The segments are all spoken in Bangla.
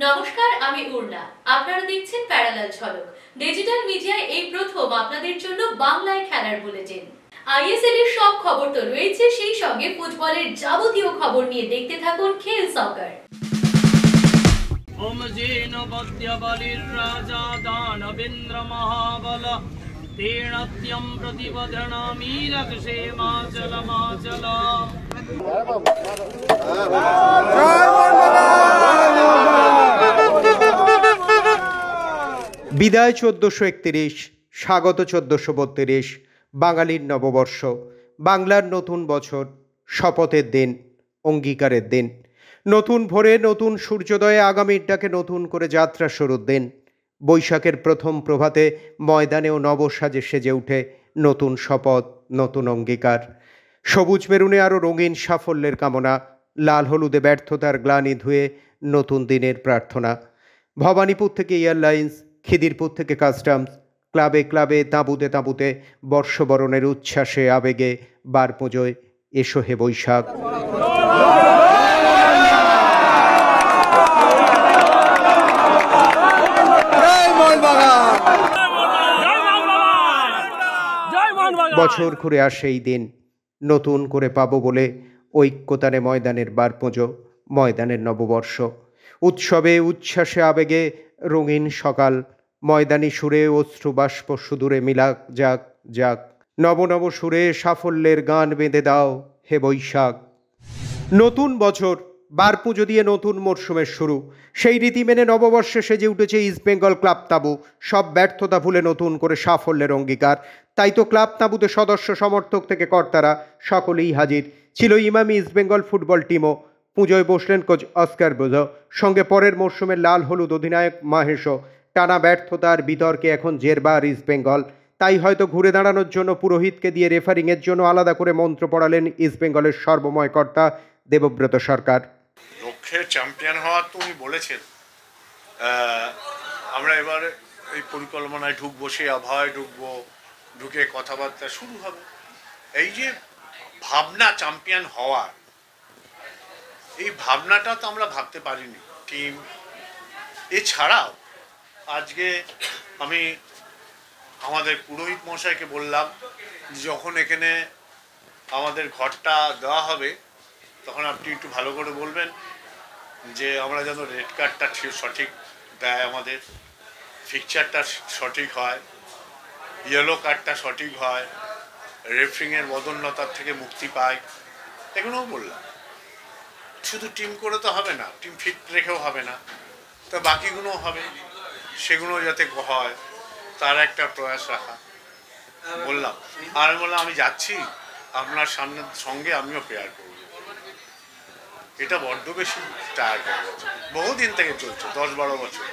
নমস্কার, আমি উর্না। আপনারা দেখছেন প্যারালাল ঝলক। ডিজিটাল মিডিয়ায় এই প্রথম আপনাদের জন্য বাংলায় খেলার বুলেটিন। আইএসএল এর সব খবর তো রয়েছে, সেই সঙ্গে ফুটবলের যাবতীয় খবর নিয়ে দেখতে থাকুন খেল সকার। ওম জেন বদ্যবলির রাজা দানবেন্দ্র মহাবল তেণত্যম প্রতিবধনামি রক্ষে মাচল মাচল। বিদায় 1431, স্বাগত 1432। বাঙালির নববর্ষ, বাংলার নতুন বছর, শপথের দিন, অঙ্গীকারের দিন। নতুন ভোরে নতুন সূর্যোদয়ে আগামীর ডাকে নতুন করে যাত্রা শুরুর দিন। বৈশাখের প্রথম প্রভাতে ময়দানেও নবসাজে সেজে উঠে নতুন শপথ, নতুন অঙ্গীকার। সবুজ মেরুনে আরও রঙিন সাফল্যের কামনা, লাল হলুদে ব্যর্থতার গ্লানি ধুয়ে নতুন দিনের প্রার্থনা। ভবানীপুর থেকে এয়ারলাইন্স, খিদিরপুর থেকে কাস্টমস, ক্লাবে ক্লাবে তাঁবুতে তাঁবুতে বর্ষবরণের উচ্ছ্বাসে আবেগে বার পুজোয় এসো হে বৈশাখ। বছর ঘুরে আসে এই দিন, নতুন করে পাবো বলে ঐক্যতানে ময়দানের বার পুজো, ময়দানের নববর্ষ। উৎসবে উচ্ছ্বাসে আবেগে রঙিন সকাল, ময়দানি সুরে অশ্রু বাষ্প সুদূরে মিলাক যাক যাক। নব নব সুরে সাফল্যের গান বেঁধে দাও হে বৈশাখ। নতুন বছর, বার পুজো দিয়ে নতুন মরশুমের শুরু। সেই রীতি মেনে নববর্ষে সেজে উঠেছে ইস্টবেঙ্গল ক্লাব তাঁবু। সব ব্যর্থতা ভুলে নতুন করে সাফল্যের অঙ্গীকার। তাই তো ক্লাব তাঁবুতে সদস্য সমর্থক থেকে কর্তারা সকলেই হাজির। ছিল ইমামি ইস্টবেঙ্গল ফুটবল টিমও। পুজোয় বসলেন কোচ অস্কার বোঝো, সঙ্গে পরের মরশুমের লাল হলুদ অধিনায়ক মাহেশও। টানা ব্যর্থতার বিতর্কে এখন জেরবার ইস্টবেঙ্গল। তাই হয়তো ঘুরে দাঁড়ানোর জন্য পুরোহিতকে দিয়ে রেফারিংয়ের জন্য আলাদা করে মন্ত্র পড়ালেন ইস্টবেঙ্গলের সর্বময় কর্তা দেবব্রত সরকার। লক্ষ্যের চ্যাম্পিয়ন হওয়ার তো উনি বলেছেন। আমরা এবার এই পরিকল্পনায় ঢুকবো, সেই আবহাওয়ায় ঢুকবো, ঢুকে কথাবার্তা শুরু হবে। এই যে ভাবনা চ্যাম্পিয়ন হওয়ার, এই ভাবনাটা তো আমরা ভাবতে পারিনি টিম। এছাড়াও আজকে আমি আমাদের পুরোহিত মশাইকে বললাম, যখন এখানে আমাদের ঘরটা দেওয়া হবে তখন আপনি একটু ভালো করে বলবেন যে আমরা যেন রেড কার্ডটা সঠিক দেয়, আমাদের ফিকচারটা সঠিক হয়, ইয়েলো কার্ডটা সঠিক হয়, রেফারিংয়ের বদন্যতার থেকে মুক্তি পায়। এগুলোও বললাম। শুধু টিম করে তো হবে না, টিম ফিট রেখেও হবে না, তো বাকিগুলোও হবে, সেগুলো যাতে হয় তার একটা প্রয়াস রাখা বললাম। আর বললাম আমি যাচ্ছি, আপনার সঙ্গে আমিও প্রেয়ার করব। এটা বড্ড বেশি টায়ার হয়ে গেছে, বহুদিন থেকে চলছে, 10-12 বছর।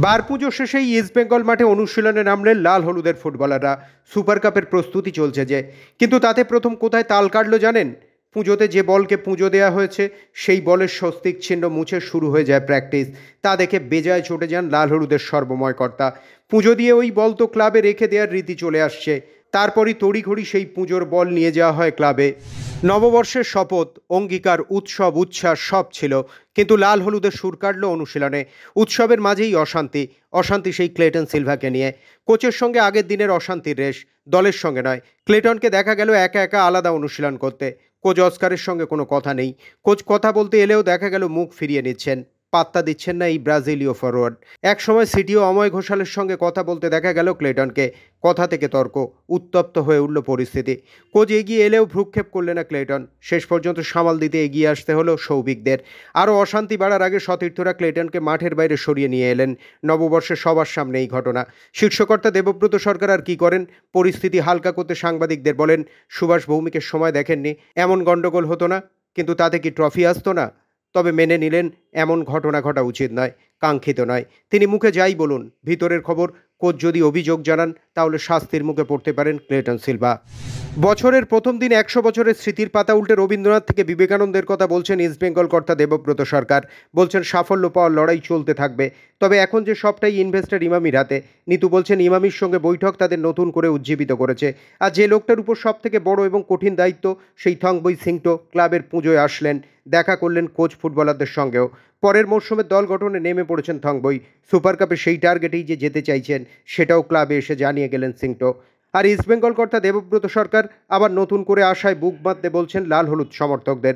বার পুজো শেষেই ইস্টবেঙ্গল মাঠে অনুশীলনে নামলেন লাল হলুদের ফুটবলাররা। সুপার কাপের প্রস্তুতি চলছে যে, কিন্তু তাতে প্রথম কোথায় তাল কাটল জানেন? পুজোতে যে বলকে পুজো দেওয়া হয়েছে সেই বলের স্বস্তিক চিহ্ন মুছে শুরু হয়ে যায় প্র্যাকটিস। তা দেখে বেজায় চটে যান লাল হলুদের সর্বময় কর্তা। পুজো দিয়ে ওই বল তো ক্লাবে রেখে দেওয়ার রীতি চলে আসছে। তারপরই তড়িঘড়ি সেই পুজোর বল নিয়ে যাওয়া হয় ক্লাবে। নববর্ষের শপথ, অঙ্গীকার, উৎসব, উচ্ছ্বাস সব ছিল, কিন্তু লাল হলুদের সুর কাটল অনুশীলনে। উৎসবের মাঝেই অশান্তি সেই ক্লেটন সিলভাকে নিয়ে। কোচের সঙ্গে আগের দিনের অশান্তির রেশ, দলের সঙ্গে নয়। ক্লেটনকে দেখা গেল একা একা আলাদা অনুশীলন করতে। কোচ অস্কারের সঙ্গে কোনো কথা নেই। কোচ কথা বলতে এলেও দেখা গেল মুখ ফিরিয়ে নিচ্ছেন, পাত্তা দিচ্ছেন না এই ব্রাজিলীয় ফরওয়ার্ড। একসময় সিটিও অময় ঘোষালের সঙ্গে কথা বলতে দেখা গেল ক্লেটনকে। কথা থেকে তর্ক, উত্তপ্ত হয়ে উঠল পরিস্থিতি। কোচ এগিয়ে এলেও ভ্রুক্ষেপ করলেন না ক্লেটন। শেষ পর্যন্ত সামাল দিতে এগিয়ে আসতে হলো সৌভিকদের। আরও অশান্তি বাড়ার আগে সতীর্থরা ক্লেটনকে মাঠের বাইরে সরিয়ে নিয়ে এলেন। নববর্ষে সবার সামনে এই ঘটনা। শীর্ষকর্তা দেবব্রত সরকার আর কি করেন? পরিস্থিতি হালকা করতে সাংবাদিকদের বলেন, সুভাষ ভৌমিকের সময় দেখেননি, এমন গণ্ডগোল হতো না, কিন্তু তাতে কি ট্রফি আসতো না? তবে মেনে নিলেন এমন ঘটনা ঘটা উচিত নয়, কাঙ্ক্ষিত নয়। তিনি মুখে যাই বলুন, ভিতরের খবর কোচ যদি অভিযোগ জানান তাহলে শাস্তির মুখে পড়তে পারেন ক্লেটন সিলভা। বছরের প্রথম দিন 100 বছরের স্মৃতির পাতা উল্টে রবীন্দ্রনাথ থেকে বিবেকানন্দের কথা বলছেন ইস্টবেঙ্গল কর্তা দেবব্রত সরকার। বলছেন সাফল্য পাওয়ার লড়াই চলতে থাকবে, তবে এখন যে সবটাই ইনভেস্টর ইমামির হাতে। নিতু বলছেন ইমামির সঙ্গে বৈঠক তাদের নতুন করে উজ্জীবিত করেছে। আর যে লোকটার উপর সব থেকে বড় এবং কঠিন দায়িত্ব, সেই থংবই সিংটো ক্লাবের পুজোয় আসলেন, দেখা করলেন কোচ ফুটবলারদের সঙ্গেও। পরের মরশুমে দল গঠনে নেমে পড়েছেন থংবই। সুপার কাপে সেই টার্গেটেই যে যেতে চাইছেন সেটাও ক্লাবে এসে জানিয়ে গেলেন সিংটো। আর ইস্টবেঙ্গল কর্তা দেবব্রত সরকার আবার নতুন করে আশায় বুক বাঁধতে বলছেন লাল হলুদ সমর্থকদের।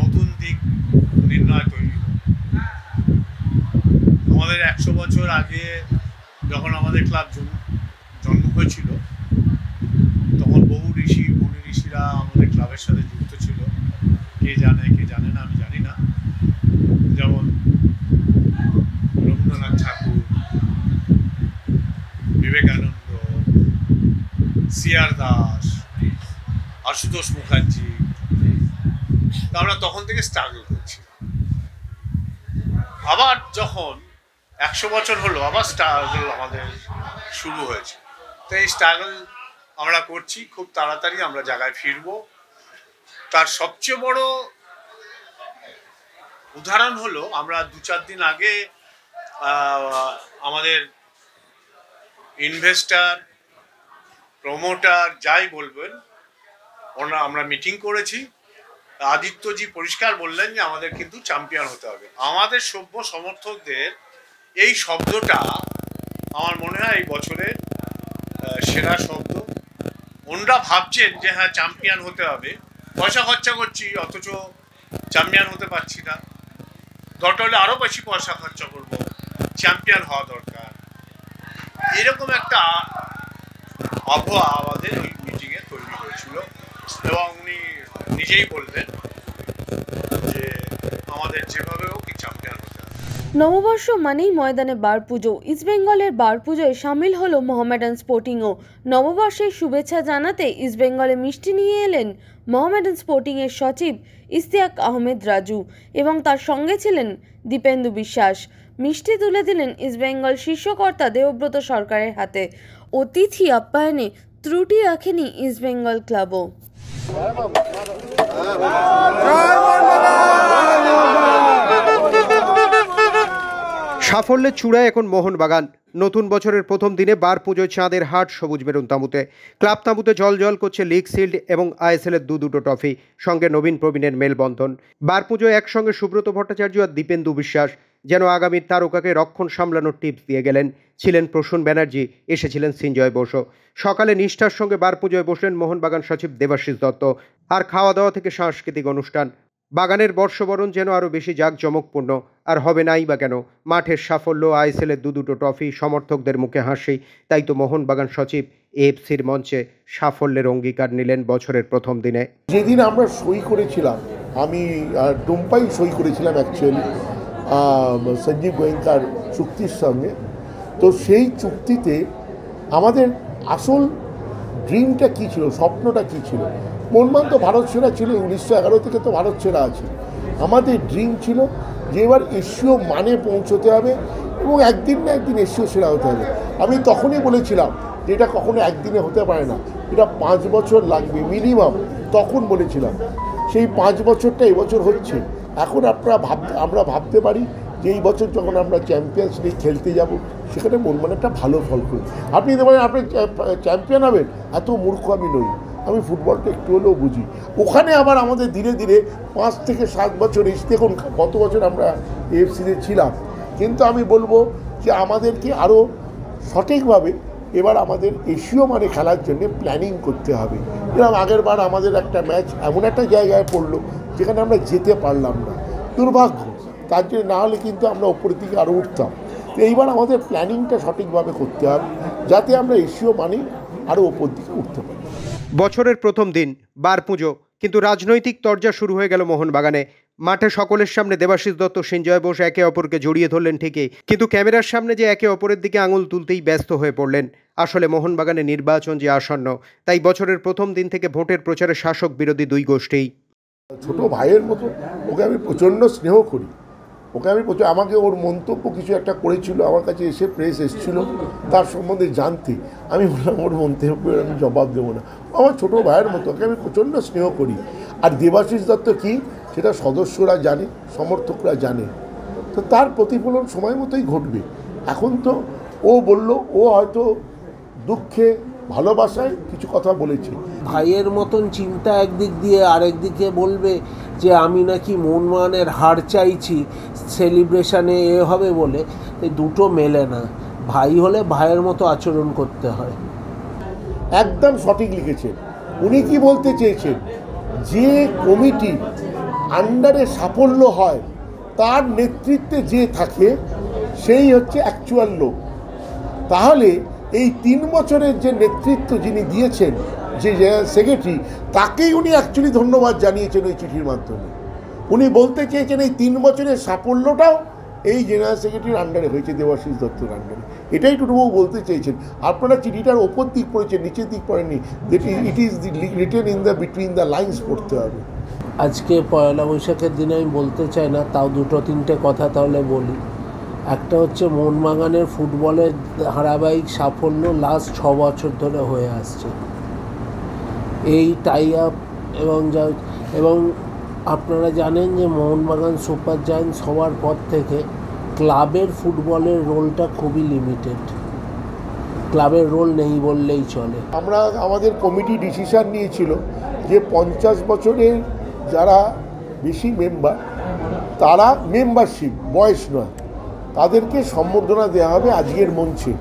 নতুন দিক নির্ণয় তৈরি আমাদের 100 বছর আগে যখন আমাদের ক্লাব জন্ম হয়েছিল, তখন বহু ঋষি মুনি ঋষিরা আমাদের ক্লাবের সাথে যুক্ত ছিল। কে জানে না আমি জানি না। যেমন রবীন্দ্রনাথ ঠাকুর, বিবেকানন্দ, সিআর দাস, আশুতোষ মুখার্জি। আমরা তখন থেকে স্ট্রাগল করছি। আবার যখন 100 বছর হলো, আবার স্ট্রাগল আমাদের শুরু হয়েছে। তো এই স্ট্রাগল আমরা করছি, খুব তাড়াতাড়ি আমরা জায়গায় ফিরবো। তার সবচেয়ে বড় উদাহরণ হলো, আমরা 2-4 দিন আগে আমাদের ইনভেস্টার, প্রমোটার যাই বলবেন, আমরা মিটিং করেছি। আদিত্যজি পরিষ্কার বললেন যে আমাদের কিন্তু চ্যাম্পিয়ন হতে হবে। আমাদের সভ্য সমর্থকদের এই শব্দটা আমার মনে হয় এই বছরের সেরা শব্দ। ওনরা ভাবছেন যে হ্যাঁ চ্যাম্পিয়ন হতে হবে, পয়সা খরচা করছি অথচ চ্যাম্পিয়ন হতে পারছি না। দরকার হলে আরও বেশি পয়সা খরচা করব, চ্যাম্পিয়ন হওয়া দরকার। এরকম একটা আবহাওয়া আমাদের ওই মিটিংয়ে তৈরি হয়েছিল এবং উনি নিজেই বললেন যে আমাদের যেভাবে হোক চ্যাম্পিয়ন হতে হবে। নববর্ষ মানেই ময়দানে বার পুজো। ইস্টবেঙ্গলের বার পুজোয় সামিল হলো মোহামেডান স্পোর্টিংও। নববর্ষের শুভেচ্ছা জানাতে ইস্টবেঙ্গলে মিষ্টি নিয়ে এলেন মোহামেডান স্পোর্টিংয়ের সচিব ইশতিয়াক আহমেদ রাজু এবং তার সঙ্গে ছিলেন দীপেন্দু বিশ্বাস। মিষ্টি তুলে দিলেন ইস্টবেঙ্গল শীর্ষকর্তা দেবব্রত সরকারের হাতে। অতিথি আপ্যায়নে ত্রুটি রাখেনি ইস্টবেঙ্গল ক্লাবও। সাফল্যের চূড়ায় এখন মোহনবাগান। নতুন বছরের প্রথম দিনে বার পুজোয় চাঁদের হাট সবুজ মেরুন তাঁবুতে। ক্লাব তাঁবুতে জল করছে লিগ শিল্ড এবং আইএসএল এর দুটো ট্রফি, সঙ্গে নবীন প্রবীণের মেলবন্ধন। বার পুজোয় একসঙ্গে সুব্রত ভট্টাচার্য আর দীপেন্দু বিশ্বাস যেন আগামীর তারকাকে রক্ষণ সামলানোর টিপস দিয়ে গেলেন। ছিলেন প্রসূন ব্যানার্জি, এসেছিলেন সঞ্জয় বসু। সকালে নিষ্ঠার সঙ্গে বার পুজোয় বসলেন মোহনবাগান সচিব দেবাশিস দত্ত। আর খাওয়া দাওয়া থেকে সাংস্কৃতিক অনুষ্ঠান। বাগানের বর্ষবরণ যেন আরও বেশি জাঁকজমকপূর্ণ। আর হবে নাই বা কেন, মাঠের সাফল্য, আইএসএলের দুটো ট্রফি, সমর্থকদের মুখে হাসি। তাই তো মোহনবাগান সচিব এএফসির মঞ্চে সাফল্যের অঙ্গীকার নিলেন বছরের প্রথম দিনে। যেদিন আমরা সই করেছিলাম, আমি টুম্পাই সই করেছিলাম অ্যাকচুয়ালি সঞ্জীব গোয়েঙ্কার চুক্তির সঙ্গে। তো সেই চুক্তিতে আমাদের আসল ড্রিমটা কী ছিল, স্বপ্নটা কী ছিল? মোহনবাগান তো ভারত সেরা ছিল, 1911 থেকে তো ভারত সেরা আছে। আমাদের ড্রিম ছিল যে এবার এশীয় মানে পৌঁছতে হবে এবং একদিন না একদিন এশীয় সেরা হতে হবে। আমি তখনই বলেছিলাম যে এটা কখনো একদিনে হতে পারে না, এটা 5 বছর লাগবে মিনিমাম। তখন বলেছিলাম, সেই 5 বছরটা এবছর হচ্ছে। এখন আমরা ভাবতে পারি যে এই বছর যখন আমরা চ্যাম্পিয়ন্স লিগ খেলতে যাব, সেখানে মোহনবাগান একটা ভালো ফল করবে। আপনি নিতে পারেন আপনি চ্যাম্পিয়ন হবেন, এত মূর্খ আমি নই। আমি ফুটবলটা একটু হলেও বুঝি। ওখানে আবার আমাদের ধীরে ধীরে 5 থেকে 7 বছর এসে দেখুন কত বছর আমরা এএফসিতে ছিলাম। কিন্তু আমি বলবো যে আমাদেরকে আরও সঠিকভাবে এবার আমাদের এশীয় মানে খেলার জন্য প্ল্যানিং করতে হবে। যেরকম আগের বার আমাদের একটা ম্যাচ এমন একটা জায়গায় পড়লো যেখানে আমরা যেতে পারলাম না, দুর্ভাগ্য। তার জন্য না হলে কিন্তু আমরা ওপরের দিকে আরও উঠতাম। তো এইবার আমাদের প্ল্যানিংটা সঠিকভাবে করতে হবে যাতে আমরা এশীয় মানে আরও ওপর দিকে উঠতে পারি। বছরের প্রথম দিন, বার পুজো, কিন্তু রাজনৈতিক তরজা শুরু হয়ে গেল মোহনবাগানে। মাঠে সকলের সামনে দেবাশিস দত্ত, সঞ্জয় বোস একে অপরকে জড়িয়ে ধরলেন ঠিকই, কিন্তু ক্যামেরার সামনে যে একে অপরের দিকে আঙুল তুলতেই ব্যস্ত হয়ে পড়লেন। আসলে মোহনবাগানে নির্বাচন যে আসন্ন, তাই বছরের প্রথম দিন থেকে ভোটের প্রচারে শাসক বিরোধী দুই গোষ্ঠী। ছোট ভাইয়ের মতো ওকে আমি প্রচণ্ড স্নেহ করি ওকে আমি প্রচুর, আমাকে ওর মন্তব্য কিছু একটা করেছিল, আমার কাছে এসে প্রেস এসেছিলো তার সম্বন্ধে জানতে। আমি বললাম ওর মন্তব্যের আমি জবাব দেবো না। আমার ছোটো ভাইয়ের মতো, ওকে আমি প্রচণ্ড স্নেহ করি। আর দেবাশিস দত্ত কী সেটা সদস্যরা জানে, সমর্থকরা জানে। তো তার প্রতিফলন সময় মতোই ঘটবে। এখন তো ও বলল, ও হয়তো দুঃখে ভালোবাসায় কিছু কথা বলেছে। ভাইয়ের মতন চিন্তা একদিক দিয়ে, আরেক দিকে বলবে যে আমি নাকি মোহনবাগানের হার চাইছি সেলিব্রেশনে এ হবে বলে, এই দুটো মেলে না। ভাই হলে ভাইয়ের মতো আচরণ করতে হয়। একদম সঠিক লিখেছেন। উনি কি বলতে চেয়েছেন, যে কমিটি আন্ডারে সাফল্য হয় তার নেতৃত্বে যে থাকে সেই হচ্ছে অ্যাকচুয়াল লোক। তাহলে এই 3 বছরের যে নেতৃত্ব যিনি দিয়েছেন, যে সেক্রেটারি, তাকেই উনি অ্যাকচুয়ালি ধন্যবাদ জানিয়েছেন ওই চিঠির মাধ্যমে। উনি বলতে চেয়েছেন এই 3 বছরের সাফল্যটাও এই জেনারেল সেক্রেটারির আন্ডারে হয়েছে, দেবাশিস দত্তের আন্ডারে। এটাই টুটুবাবু বলতে চেয়েছেন। আপনারা চিঠিটার ওপর দিক পড়েছেন, নিচের দিক পড়েননি। It is written in the between the lines পড়তে হবে। আজকে পয়লা বৈশাখের দিনে আমি বলতে চাই না, তাও 2-3টে কথা তাহলে বলি। একটা হচ্ছে মোহনবাগানের ফুটবলের ধারাবাহিক সাফল্য লাস্ট 6 বছর ধরে হয়ে আসছে। এই টাই আপ এবং আপনারা জানেন যে মোহনবাগান সুপার জায়ান্টস হওয়ার পর থেকে ক্লাবের ফুটবলের রোলটা খুবই লিমিটেড। ক্লাবের রোল নেই বললেই চলে। আমরা আমাদের কমিটি ডিসিশন নিয়েছিল যে 50 বছরের যারা বেশি মেম্বার, তারা মেম্বারশিপ, বয়স নয়, তাদেরকে সম্বর্ধনা দেওয়া হবে আজকের মঞ্চে।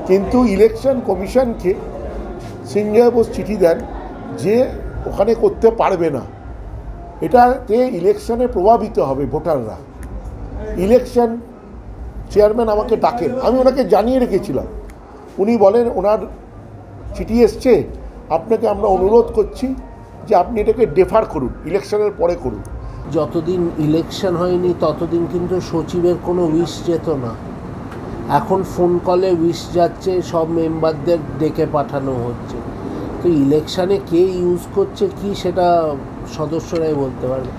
কিন্তু ইলেকশন কমিশনকে সিঞ্জয় বোস চিঠি দেন যে ওখানে করতে পারবে না। এটাতে ইলেকশনে প্রভাবিত হবে ভোটাররা। ইলেকশন চেয়ারম্যান আমাকে ডাকেন, আমি ওনাকে জানিয়ে রেখেছিলাম। উনি বলেন ওনার চিঠি এসছে, আপনাকে আমরা অনুরোধ করছি যে আপনি এটাকে ডেফার করুন, ইলেকশনের পরে করুন। যতদিন ইলেকশন হয়নি ততদিন কিন্তু সচিবের কোনো উইশ যেত না। এখন ফোন কলে উইশ যাচ্ছে, সব মেম্বারদের ডেকে পাঠানো হচ্ছে। তো ইলেকশানে কে ইউজ করছে কি সেটা সদস্যরাই বলতে পারবে।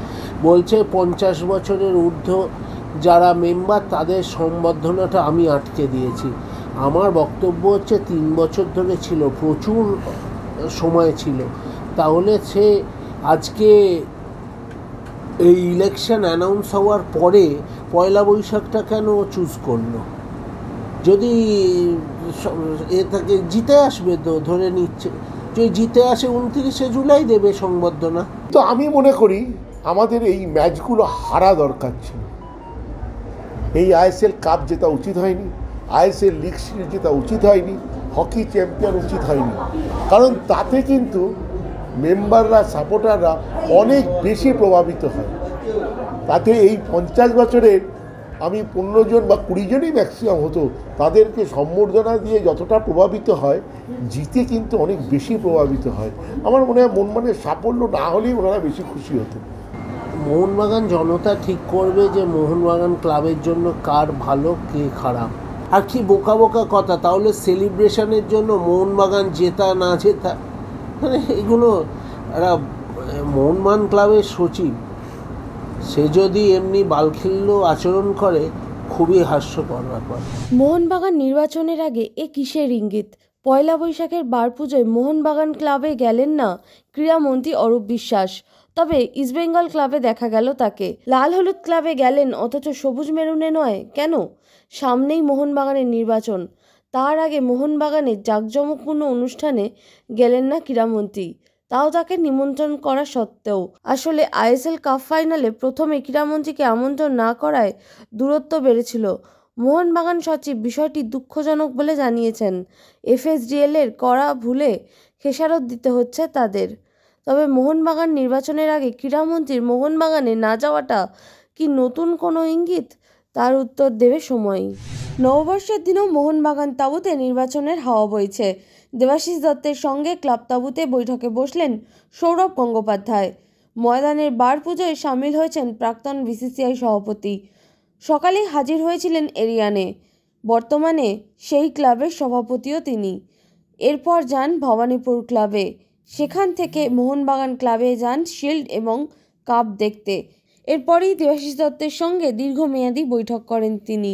বলছে 50 বছরের ঊর্ধ্ব যারা মেম্বার তাদের সম্বর্ধনাটা আমি আটকে দিয়েছি। আমার বক্তব্য হচ্ছে 3 বছর ধরে ছিল, প্রচুর সময় ছিল। তাহলে সে আজকে এই ইলেকশন অ্যানাউন্স হওয়ার পরে পয়লা বৈশাখটা কেন চুজ করলো? যদি এ তাকে জিতে আসবে, তো ধরে নিচ্ছে যদি জিতে আসে 29শে জুলাই দেবে সংবর্ধনা। তো আমি মনে করি আমাদের এই ম্যাচগুলো হারা দরকার ছিল। এই আইএসএল কাপ জেতা উচিত হয়নি, আইএসএল লিগ সিরিজ জেতা উচিত হয়নি, হকি চ্যাম্পিয়ন উচিত হয়নি। কারণ তাতে কিন্তু মেম্বাররা, সাপোর্টাররা অনেক বেশি প্রভাবিত হয়। তাতে এই 50 বছরের আমি 15 জন বা 20 জনই ম্যাক্সিমাম হতো, তাদেরকে সম্বর্ধনা দিয়ে যতটা প্রভাবিত হয়, জিতে কিন্তু অনেক বেশি প্রভাবিত হয়। আমার মনে হয় মোহনবাগানের সাফল্য না হলেই ওনারা বেশি খুশি হতেন। মোহনবাগান জনতা ঠিক করবে যে মোহনবাগান ক্লাবের জন্য কার ভালো কে খারাপ। আর কি বোকা বোকা কথা, তাহলে সেলিব্রেশনের জন্য মোহনবাগান জেতা না জেতা, মানে এগুলো এরা মোহনবাগান ক্লাবের সচিব, সে যদি এমনি বালখিল্য আচরণ করে, খুবই হাস্যকর ব্যাপার। মোহনবাগান নির্বাচনের আগে এ কিসের ইঙ্গিত? পয়লা বৈশাখের বারপুজোয় মোহনবাগান ক্লাবে গেলেন না ক্রীড়ামন্ত্রী অরূপ বিশ্বাস, তবে ইস্টবেঙ্গল ক্লাবে দেখা গেল তাকে। লাল হলুদ ক্লাবে গেলেন অথচ সবুজ মেরুনে নয় কেন? সামনেই মোহনবাগানের নির্বাচন, তার আগে মোহনবাগানের জাঁকজমকপূর্ণ অনুষ্ঠানে গেলেন না ক্রীড়ামন্ত্রী, তাও তাকে নিমন্ত্রণ করা সত্ত্বেও। আসলে আইএসএল কাপ ফাইনালে প্রথমে ক্রীড়ামন্ত্রীকে আমন্ত্রণ না করায় দূরত্ব বেড়েছিল। মোহনবাগান সচিব বিষয়টি দুঃখজনক বলে জানিয়েছেন। এফএসডিএল-এর করা ভুলে খেসারত দিতে হচ্ছে তাদের। তবে মোহনবাগান নির্বাচনের আগে ক্রীড়ামন্ত্রীর মোহনবাগানে না যাওয়াটা কি নতুন কোনো ইঙ্গিত? তার উত্তর দেবে সময়ই। নববর্ষের দিনও মোহনবাগান তাঁবুতে নির্বাচনের হাওয়া বইছে। দেবাশিস দত্তের সঙ্গে ক্লাব তাঁবুতে বৈঠকে বসলেন সৌরভ গঙ্গোপাধ্যায়। ময়দানের বার পুজোয় সামিল হয়েছেন প্রাক্তন বিসিসিআই সভাপতি। সকালেই হাজির হয়েছিলেন এরিয়ানে, বর্তমানে সেই ক্লাবের সভাপতিও তিনি। এরপর যান ভবানীপুর ক্লাবে, সেখান থেকে মোহনবাগান ক্লাবে যান শিল্ড এবং কাপ দেখতে। এরপরেই দেবাশিস দত্তের সঙ্গে দীর্ঘমেয়াদী বৈঠক করেন তিনি।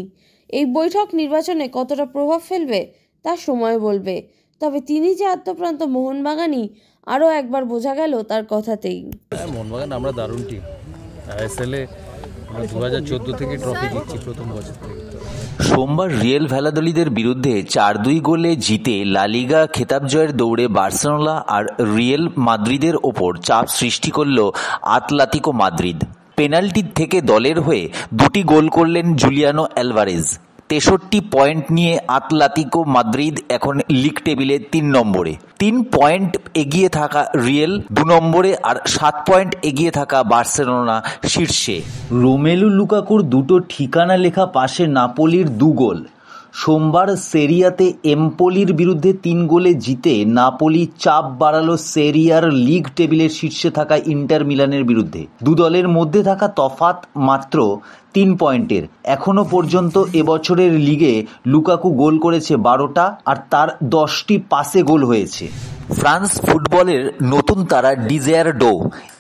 এই বৈঠক নির্বাচনে কতটা প্রভাব ফেলবে তা সময় বলবে, তবে তিনি যে আত্মপ্রান্ত মোহনবাগানই আরও একবার বোঝা গেল তার কথাতেই। মোহনবাগান আমরা দারুণ টিম। আইএসএলে আমরা 2014 থেকে ট্রফি জিতছি প্রথম বছর থেকে। সোমবার রিয়েল ভ্যালাদোলিদের বিরুদ্ধে 4-2 গোলে জিতে লা লিগা খেতাব জয়ের দৌড়ে বার্সেলোনা আর রিয়েল মাদ্রিদের ওপর চাপ সৃষ্টি করল আতলেতিকো মাদ্রিদ। পেনাল্টি থেকে দলের হয়ে 2টি গোল করলেন জুলিয়ানো অ্যালভারেজ। 63 পয়েন্ট নিয়ে আতলেতিকো মাদ্রিদ এখন লিগ টেবিলে 3 নম্বরে। 3 পয়েন্ট এগিয়ে থাকা রিয়েল 2 নম্বরে আর 7 পয়েন্ট এগিয়ে থাকা বার্সেলোনা শীর্ষে। রোমেলু লুকাকুর 2টো ঠিকানা লেখা পাশে নাপোলির 2 গোল। সোমবার সেরিয়াতে এমপোলির বিরুদ্ধে 3 গোলে জিতে নাপোলি চাপ বাড়ালো সেরিয়ার লিগ টেবিলের শীর্ষে থাকা ইন্টার মিলানের বিরুদ্ধে। দু দলের মধ্যে থাকা তফাৎ মাত্র 3 পয়েন্টের। এখনো পর্যন্ত এবছরের লিগে লুকাকু গোল করেছে 12টা আর তার 10টি পাসে গোল হয়েছে। ফ্রান্স ফুটবলের নতুন তারা ডিজায়ার ডো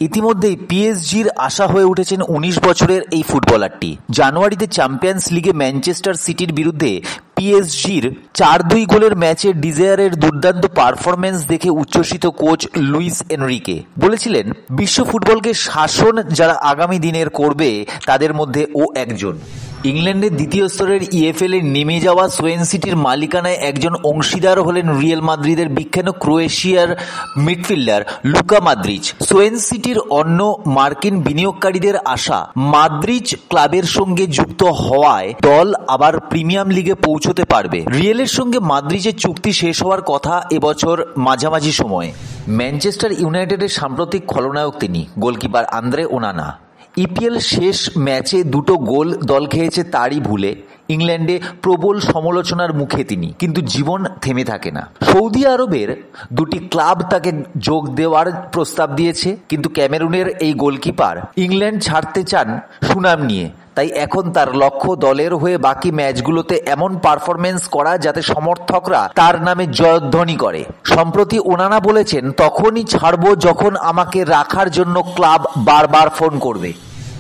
ইতিমধ্যেই পিএসজির আশা হয়ে উঠেছেন 19 বছরের এই ফুটবলারটি। জানুয়ারিতে চ্যাম্পিয়ন্স লিগে ম্যানচেস্টার সিটির বিরুদ্ধে পিএসজির 4-2 গোলের ম্যাচে ডিজায়ারের দুর্দান্ত পারফরমেন্স দেখে উচ্ছ্বসিত কোচ লুইস এনরিকে বলেছিলেন, বিশ্ব ফুটবলকে শাসন যারা আগামী দিনের করবে তাদের মধ্যে ও একজন। ইংল্যান্ডের দ্বিতীয় স্তরের ইএফএল এ নেমে যাওয়া সোয়েন সিটির মালিকানায় একজন অংশীদার হলেন রিয়েল মাদ্রিদের বিখ্যাত ক্রোয়েশিয়ার মিডফিল্ডার লুকা মদ্রিচ। সোয়েন সিটির অন্য মার্কিন বিনিয়োগকারীদের আশা মদ্রিচ ক্লাবের সঙ্গে যুক্ত হওয়ায় দল আবার প্রিমিয়াম লিগে পৌঁছতে পারবে। রিয়েলের সঙ্গে মদ্রিচের চুক্তি শেষ হওয়ার কথা এবছর মাঝামাঝি সময়ে। ম্যানচেস্টার ইউনাইটেডের সাম্প্রতিক খলনায়ক তিনি গোলকিপার আন্দ্রে ওনানা। ইপিএল শেষ ম্যাচে 2টো গোল দল খেয়েছে তারই ভুলে। ইংল্যান্ডে প্রবল সমালোচনার মুখে তিনি, কিন্তু জীবন থেমে থাকে না। সৌদি আরবের 2টি ক্লাব তাকে যোগ দেওয়ার প্রস্তাব দিয়েছে, কিন্তু ক্যামেরুনের এই গোলকিপার ইংল্যান্ড ছাড়তে চান সুনাম নিয়ে। তাই এখন তার লক্ষ্য দলের হয়ে বাকি ম্যাচগুলোতে এমন পারফরমেন্স করা যাতে সমর্থকরা তার নামে জয়ধ্বনি করে। সম্প্রতি ওনানা বলেছেন, তখনই ছাড়বো যখন আমাকে রাখার জন্য ক্লাব বারবার ফোন করবে।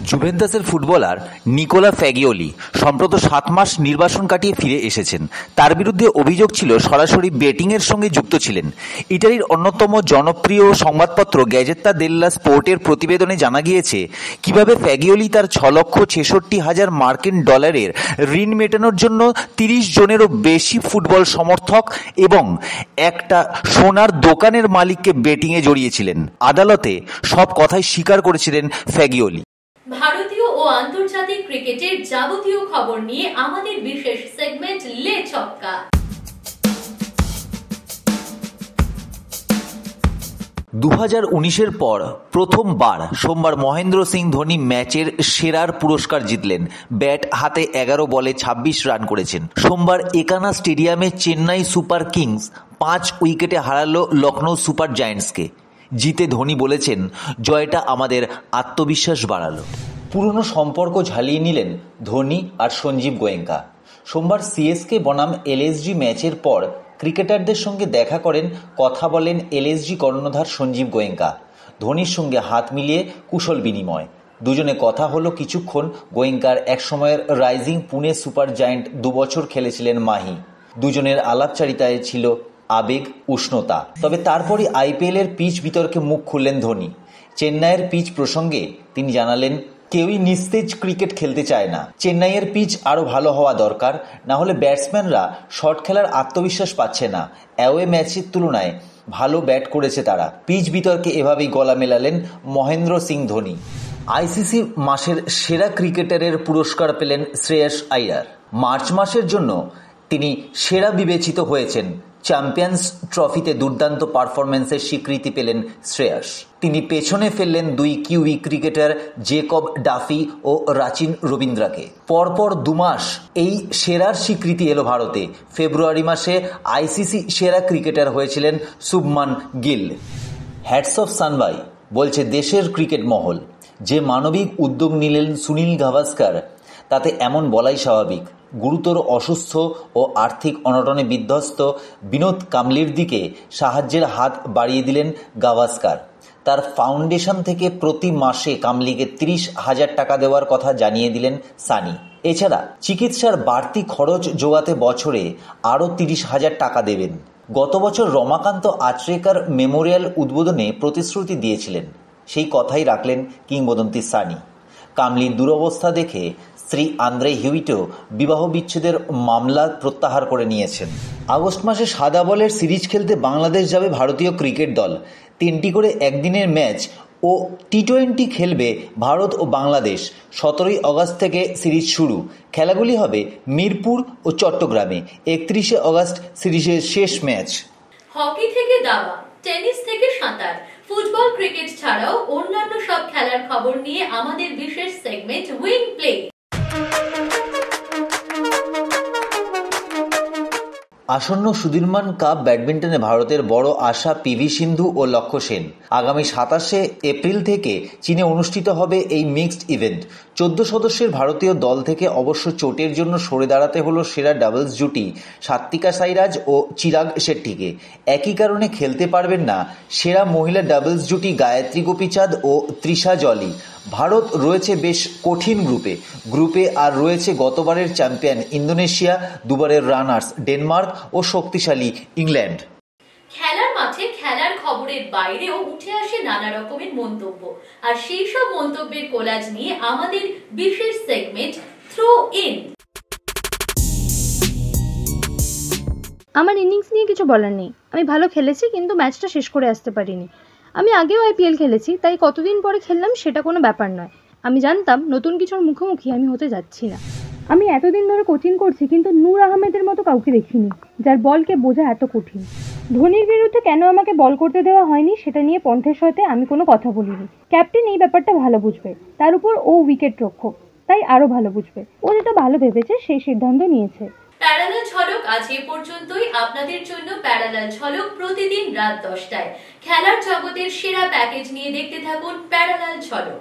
জুভেন্টাসের ফুটবলার নিকোলা ফ্যাগিওলি সম্প্রতি 7 মাস নির্বাসন কাটিয়ে ফিরে এসেছেন। তার বিরুদ্ধে অভিযোগ ছিল সরাসরি বেটিংয়ের সঙ্গে যুক্ত ছিলেন। ইটালির অন্যতম জনপ্রিয় সংবাদপত্র গ্যাজেত্তা দেল্লা স্পোর্টের প্রতিবেদনে জানা গিয়েছে কিভাবে ফ্যাগিওলি তার 6,66,000 মার্কিন ডলারের ঋণ মেটানোর জন্য 30 জনেরও বেশি ফুটবল সমর্থক এবং একটা সোনার দোকানের মালিককে বেটিংয়ে জড়িয়েছিলেন। আদালতে সব কথাই স্বীকার করেছিলেন ফ্যাগিওলি। ভারতীয় ও আন্তর্জাতিক ক্রিকেটের যাবতীয় খবর নিয়ে আমাদের বিশেষ সেগমেন্ট লে ছক্কা। 2019-এর পর প্রথমবার সোমবার মহেন্দ্র সিং ধোনি ম্যাচের সেরার পুরস্কার জিতলেন। ব্যাট হাতে 11 বলে 26 রান করেছেন। সোমবার একানা স্টেডিয়ামে চেন্নাই সুপার কিংস 5 উইকেটে হারালো লখনৌ সুপার জায়ান্টসকে। জিতে ধোনি বলেছেন, জয়টা আমাদের আত্মবিশ্বাস বাড়ালো। পুরনো সম্পর্ক ঝালিয়ে নিলেন ধোনি আর সঞ্জীব গোয়েঙ্কা। সোমবার সিএসকে বনাম এলএসজি ম্যাচের পর ক্রিকেটারদের সঙ্গে দেখা করেন, কথা বলেন এলএসজি কর্ণধার সঞ্জীব গোয়েঙ্কা। ধোনির সঙ্গে হাত মিলিয়ে কুশল বিনিময়। দুজনে কথা হলো কিছুক্ষণ। গোয়েঙ্কার একসময়ের রাইজিং পুনে সুপার জায়ান্ট 2 বছর খেলেছিলেন মাহি। দুজনের আলাপচারিতায় ছিল আবেগ, উষ্ণতা। তবে তারপরই আইপিএল এর পিচ বিতর্কে মুখ খুললেন ধোনি। চেন্নাইয়ের পিচ প্রসঙ্গে তিনি জানালেন, কেউই নিস্তেজ ক্রিকেট খেলতে চায় না। চেন্নাইয়ের পিচ আরও ভালো হওয়া দরকার, না হলে ব্যাটসম্যানরা শট খেলার আত্মবিশ্বাস পাচ্ছে না। অ্যাওয়ে ম্যাচের তুলনায় ভালো ব্যাট করেছে তারা। পিচ বিতর্কে এভাবেই গলা মেলালেন মহেন্দ্র সিং ধোনি। আইসিসি মাসের সেরা ক্রিকেটারের পুরস্কার পেলেন শ্রেয়াস আইয়ার। মার্চ মাসের জন্য তিনি সেরা বিবেচিত হয়েছেন। চ্যাম্পিয়ন্স ট্রফিতে দুর্দান্ত পারফরমেন্সের স্বীকৃতি পেলেন শ্রেয়াস। তিনি পেছনে ফেললেন 2 কিউই ক্রিকেটার জেকব ডাফি ও রাচিন রবীন্দ্রাকে। পরপর 2 মাস এই সেরার স্বীকৃতি এলো ভারতে। ফেব্রুয়ারি মাসে আইসিসি সেরা ক্রিকেটার হয়েছিলেন শুভমান গিল। হ্যাটস অফ সানভাই বলছে দেশের ক্রিকেট মহল। যে মানবিক উদ্যোগ নিলেন সুনীল গাভাস্কার, তাতে এমন বলাই স্বাভাবিক। গুরুতর অসুস্থ ও আর্থিক অনটনে বিধ্বস্ত বিনোদ কাম্বলির দিকে সাহায্যের হাত বাড়িয়ে দিলেন গাভাস্কার। তার ফাউন্ডেশন থেকে প্রতি মাসে কাম্বলিকে 30,000 টাকা দেওয়ার কথা জানিয়ে দিলেন সানি। এছাড়া চিকিৎসার বাড়তি খরচ জোগাতে বছরে আরও 30,000 টাকা দেবেন। গত বছর রমাকান্ত আচরেকার মেমোরিয়াল উদ্বোধনে প্রতিশ্রুতি দিয়েছিলেন, সেই কথাই রাখলেন কিংবদন্তি সানি। কাম্বলির দুরবস্থা দেখে স্ত্রী আন্দ্রে হিউইটো বিবাহ বিচ্ছেদের মামলা প্রত্যাহার করে নিয়েছেন। আগস্ট মাসে সাদা বলের সিরিজ খেলতে বাংলাদেশ যাবে ভারতীয় ক্রিকেট দল। 3টি করে একদিনের ম্যাচ ও টি-20 খেলবে ভারত ও বাংলাদেশ। 17ই আগস্ট থেকে সিরিজ শুরু। খেলাগুলি হবে মিরপুর ও চট্টগ্রামে। 31শে আগস্ট সিরিজের শেষ ম্যাচ। হকি থেকে দাবা, টেনিস থেকে সাঁতার, ফুটবল, ক্রিকেট ছাড়াও অন্যান্য সব খেলার খবর নিয়ে আমাদের বিশেষ সেগমেন্ট উইং প্লে। আসন্ন সুধীরমান কাপ ব্যাডমিন্টনে ভারতের বড় আশা পিভি সিন্ধু ও লক্ষ্য সেন। আগামী 27শে এপ্রিল থেকে চীনে অনুষ্ঠিত হবে এই মিক্সড ইভেন্ট। 14 সদস্যের ভারতীয় দল থেকে অবশ্য চোটের জন্য সরে দাঁড়াতে হলো সেরা ডাবলস জুটি সাত্বিকা সাইরাজ ও চিরাগ শেট্টিকে। একই কারণে খেলতে পারবেন না সেরা মহিলা ডাবলস জুটি গায়ত্রী গোপীচাঁদ ও তৃষা জলি। ভারত রয়েছে বেশ কঠিন গ্রুপে আর রয়েছে গতবারের চ্যাম্পিয়ন ইন্দোনেশিয়া, দুবারের রানার্স ডেনমার্ক ও শক্তিশালী ইংল্যান্ড। খেলার মাঠে খেলার খবরের বাইরেও উঠে আসে নানা রকমের মন্তব্য, আর সেই সব মন্তব্যের কোলাজ নিয়ে আমাদের বিশেষ সেগমেন্ট থ্রো ইন। আমার ইনিংস নিয়ে কিছু বলার নেই। আমি ভালো খেলেছি, কিন্তু ম্যাচটা শেষ করে আসতে পারিনি। আমি আগেও আইপিএল খেলেছি, তাই কতদিন পরে খেললাম সেটা কোনো ব্যাপার নয়। আমি জানতাম নতুন কিছুর মুখোমুখি আমি হতে যাচ্ছি না। আমি এতদিন ধরে কোচিং করছি, কিন্তু নূর আহমেদের মতো কাউকে দেখিনি যার বলকে বোঝা এত কঠিন। ধোনির বিরুদ্ধে কেন আমাকে বল করতে দেওয়া হয়নি সেটা নিয়ে পন্থের সাথে আমি কোনো কথা বলিনি। ক্যাপ্টেন এই ব্যাপারটা ভালো বুঝবে, তার উপর ও উইকেট রক্ষক, তাই আরও ভালো বুঝবে। ও যেটা ভালো ভেবেছে সেই সিদ্ধান্ত নিয়েছে। প্যারালাল ঝলক আজ এ পর্যন্তই। আপনাদের জন্য প্যারালাল ঝলক প্রতিদিন রাত 10টায়। খেলার জগতের সেরা প্যাকেজ নিয়ে দেখতে থাকুন প্যারালাল ঝলক।